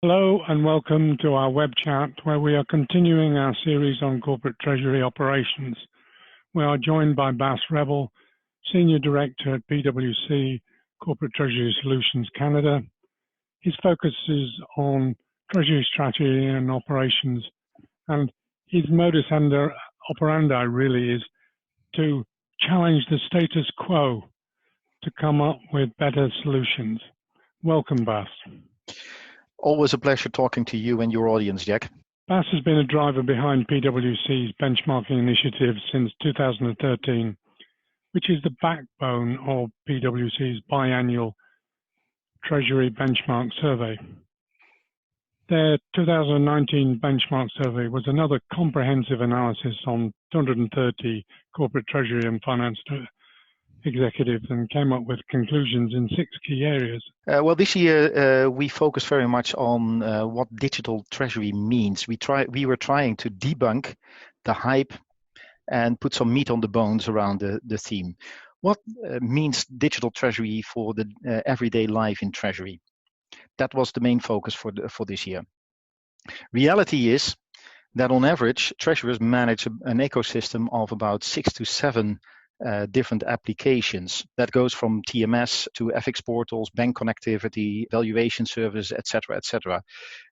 Hello and welcome to our web chat where we are continuing our series on corporate treasury operations. We are joined by Bas Rebel, Senior Director at PwC Corporate Treasury Solutions Canada. His focus is on treasury strategy and operations, and his modus operandi really is to challenge the status quo to come up with better solutions. Welcome, Bas. Always a pleasure talking to you and your audience, Jack. Bas has been a driver behind PwC's benchmarking initiative since 2013, which is the backbone of PwC's biannual Treasury Benchmark survey. Their 2019 benchmark survey was another comprehensive analysis on 230 corporate treasury and finance executives and came up with conclusions in 6 key areas. Well, this year we focused very much on what digital treasury means. We were trying to debunk the hype and put some meat on the bones around the theme. What means digital treasury for the everyday life in treasury? That was the main focus for this year. Reality is that on average, treasurers manage an ecosystem of about 6 to 7 different applications. That goes from TMS to FX portals, bank connectivity, valuation service, etc., etc.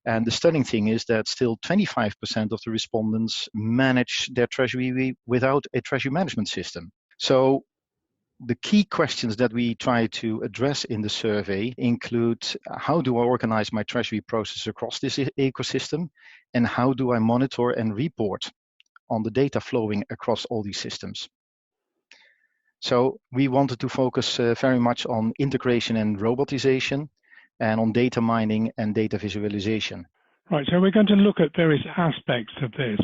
And the stunning thing is that still 25% of the respondents manage their treasury without a treasury management system. So the key questions that we try to address in the survey include how do I organize my treasury process across this ecosystem, and how do I monitor and report on the data flowing across all these systems. So we wanted to focus very much on integration and robotization and on data mining and data visualization. Right, so we're going to look at various aspects of this.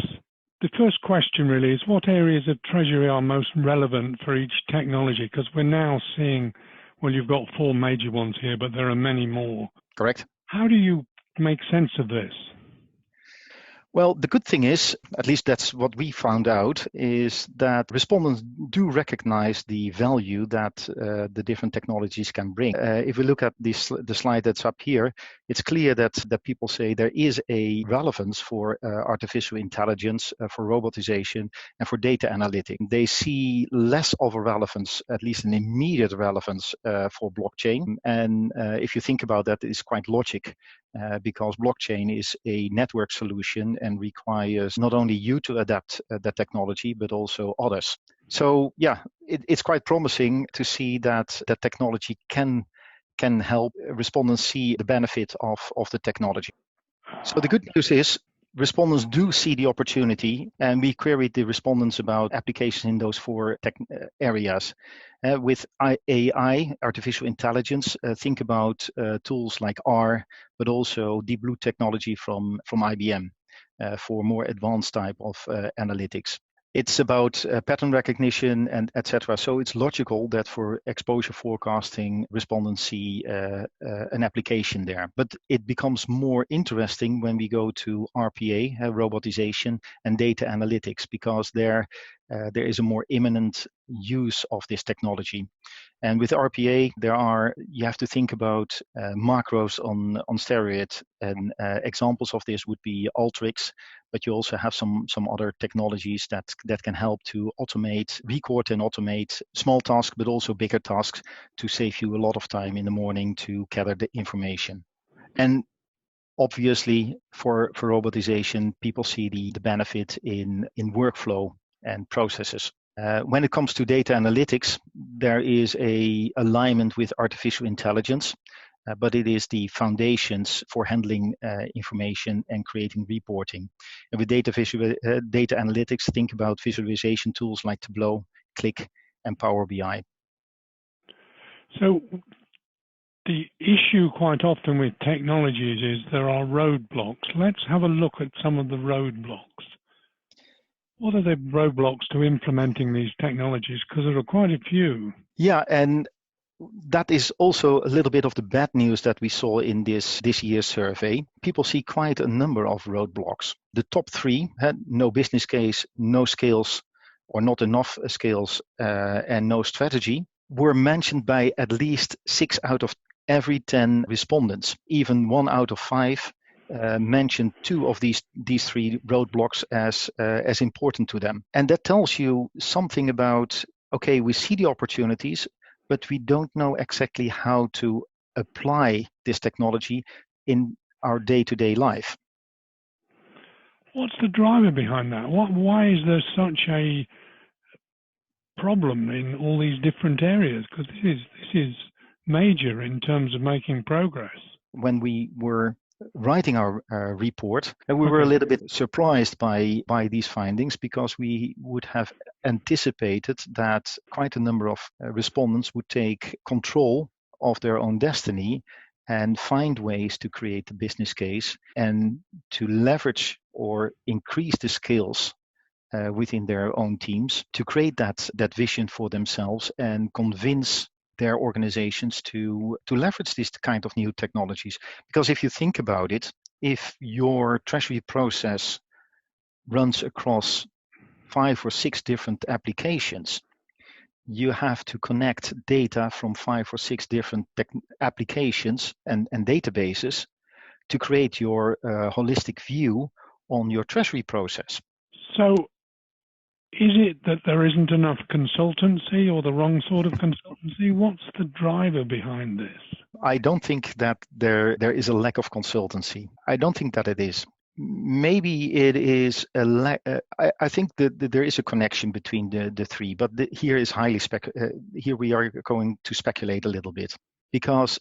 The first question really is what areas of treasury are most relevant for each technology? Because we're now seeing, well, you've got 4 major ones here, but there are many more. Correct. How do you make sense of this? Well, the good thing is, at least that's what we found out, is that respondents do recognize the value that the different technologies can bring. If we look at the slide that's up here, it's clear that people say there is a relevance for artificial intelligence, for robotization, and for data analytics. They see less of a relevance, at least an immediate relevance, for blockchain. And if you think about that, it's quite logic. Because blockchain is a network solution and requires not only you to adapt that technology, but also others. So yeah, it's quite promising to see that technology can help respondents see the benefit of the technology. So the good news is respondents do see the opportunity, and we queried the respondents about applications in those 4 areas. With AI, artificial intelligence, think about tools like R, but also Deep Blue technology from IBM for more advanced type of analytics. It's about pattern recognition and etc. So it's logical that for exposure forecasting, respondents see an application there. But it becomes more interesting when we go to RPA, robotization, and data analytics, because there is a more imminent use of this technology. And with RPA, you have to think about macros on steroids, and examples of this would be Alteryx, but you also have some other technologies that can help to record and automate small tasks, but also bigger tasks to save you a lot of time in the morning to gather the information. And obviously, for robotization, people see the benefit in workflow and processes. When it comes to data analytics, there is a alignment with artificial intelligence, but it is the foundations for handling information and creating reporting. And with data analytics, think about visualization tools like Tableau, Click, and Power BI. So the issue quite often with technologies is there are roadblocks. Let's have a look at some of the roadblocks. What are the roadblocks to implementing these technologies? Because there are quite a few. Yeah, and that is also a little bit of the bad news that we saw in this year's survey. People see quite a number of roadblocks. The top 3 had no business case, no skills, or not enough skills, and no strategy, were mentioned by at least 6 out of every 10 respondents. Even 1 out of 5 mentioned two of these three roadblocks as important to them. And that tells you something about, okay, we see the opportunities, but we don't know exactly how to apply this technology in our day-to-day life. What's the driver behind that? Why is there such a problem in all these different areas? Because this is major in terms of making progress. When we were writing our report, and we were a little bit surprised by these findings, because we would have anticipated that quite a number of respondents would take control of their own destiny and find ways to create a business case and to leverage or increase the skills within their own teams to create that vision for themselves and convince their organizations to leverage these kind of new technologies. Because if you think about it, if your treasury process runs across 5 or 6 different applications, you have to connect data from 5 or 6 different applications and databases to create your holistic view on your treasury process. So is it that there isn't enough consultancy or the wrong sort of consultancy? What's the driver behind this? I don't think that there is a lack of consultancy. I don't think that it is. Maybe it is a lack. I think that there is a connection between the three, but here is highly here we are going to speculate a little bit, because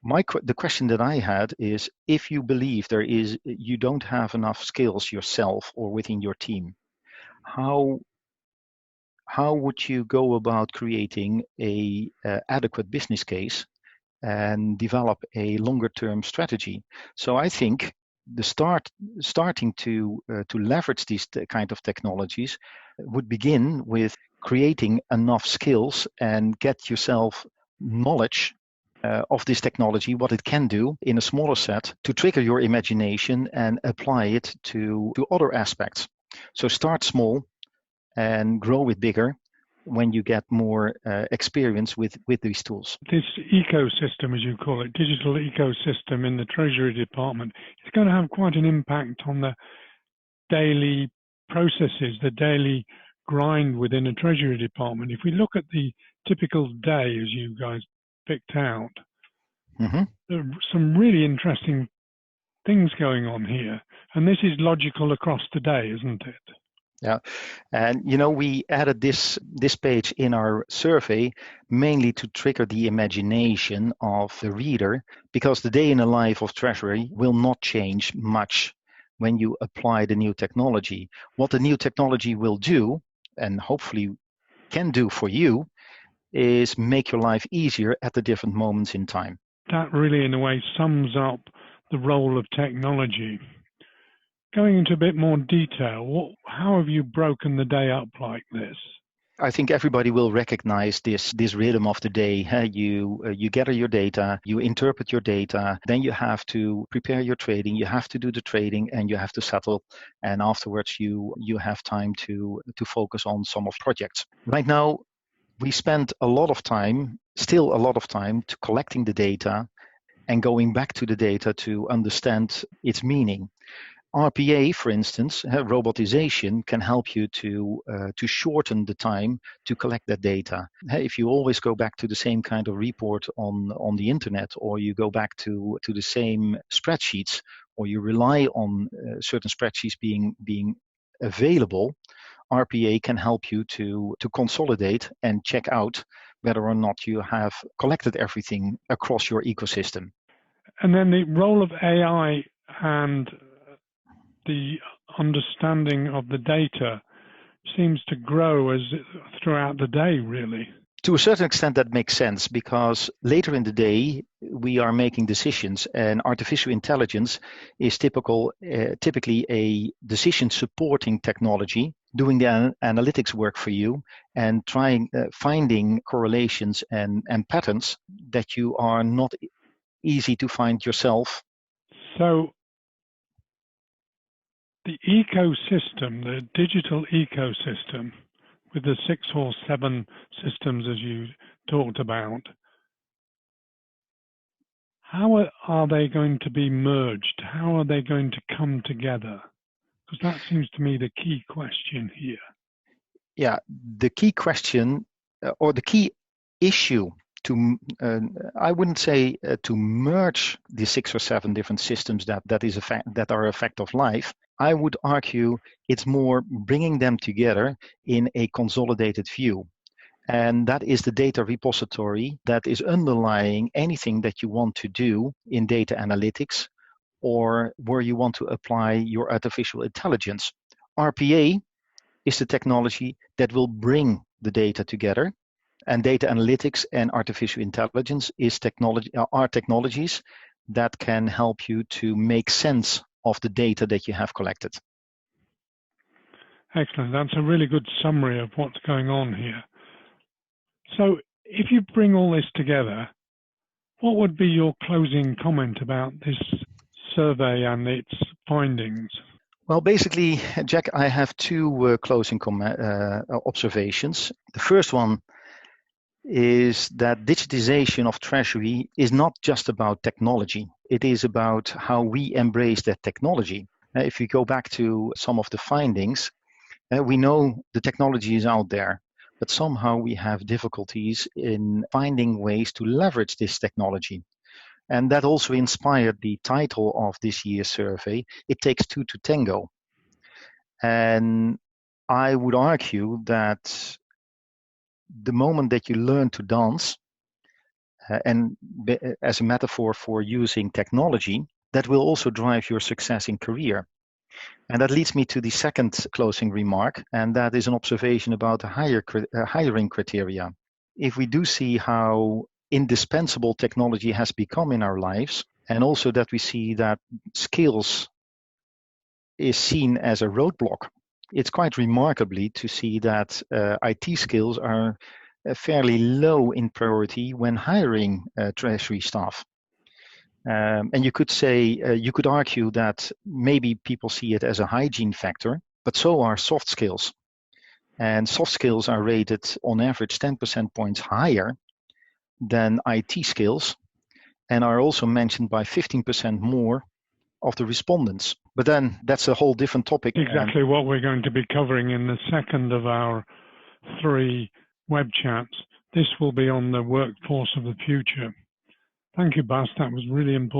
the question that I had is, if you believe you don't have enough skills yourself or within your team, how would you go about creating a adequate business case and develop a longer term strategy? So I think the starting to leverage these kind of technologies would begin with creating enough skills and get yourself knowledge of this technology, what it can do in a smaller set, to trigger your imagination and apply it to other aspects. So start small and grow it bigger when you get more experience with these tools. This ecosystem, as you call it, digital ecosystem in the Treasury Department, is going to have quite an impact on the daily processes, the daily grind within a Treasury Department. If we look at the typical day, as you guys picked out, there are some really interesting things going on here. And this is logical across the day, isn't it? Yeah, and we added this page in our survey mainly to trigger the imagination of the reader, because the day in the life of Treasury will not change much when you apply the new technology. What the new technology will do, and hopefully can do for you, is make your life easier at the different moments in time. That really, in a way, sums up the role of technology. Going into a bit more detail, how have you broken the day up like this? I think everybody will recognize this rhythm of the day. You gather your data, you interpret your data, then you have to prepare your trading, you have to do the trading, and you have to settle. And afterwards, you have time to focus on some of projects. Right now, we spend still a lot of time to collecting the data and going back to the data to understand its meaning. RPA, for instance, robotization, can help you to shorten the time to collect that data. If you always go back to the same kind of report on the internet, or you go back to the same spreadsheets, or you rely on certain spreadsheets being available, RPA can help you to consolidate and check out whether or not you have collected everything across your ecosystem. And then the role of AI and the understanding of the data seems to grow throughout the day, really. To a certain extent, that makes sense, because later in the day, we are making decisions, and artificial intelligence is typically a decision supporting technology, doing the analytics work for you and finding correlations and patterns that you are not easy to find yourself. So the ecosystem, the digital ecosystem, with the 6 or 7 systems as you talked about, how are they going to be merged? How are they going to come together? Because that seems to me the key question here. Yeah, the key question or the key issue to, I wouldn't say to merge the 6 or 7 different systems that are a fact of life. I would argue it's more bringing them together in a consolidated view. And that is the data repository that is underlying anything that you want to do in data analytics or where you want to apply your artificial intelligence. RPA is the technology that will bring the data together. And data analytics and artificial intelligence are technologies that can help you to make sense of the data that you have collected. Excellent. That's a really good summary of what's going on here. So if you bring all this together, what would be your closing comment about this survey and its findings? Well, basically, Jack, I have 2 closing observations. The first one is that digitization of Treasury is not just about technology. It is about how we embrace that technology. If you go back to some of the findings, we know the technology is out there, but somehow we have difficulties in finding ways to leverage this technology. And that also inspired the title of this year's survey, It Takes Two to Tango. And I would argue that the moment that you learn to dance, and as a metaphor for using technology, that will also drive your success in career. And that leads me to the second closing remark, and that is an observation about hiring criteria. If we do see how indispensable technology has become in our lives, and also that we see that skills is seen as a roadblock, it's quite remarkably to see that IT skills are fairly low in priority when hiring treasury staff. And you could argue that maybe people see it as a hygiene factor, but so are soft skills. And soft skills are rated on average 10% points higher than IT skills and are also mentioned by 15% more of the respondents. But then that's a whole different topic. Exactly what we're going to be covering in the second of our 3 web chats. This will be on the workforce of the future. Thank you, Bas. That was really important.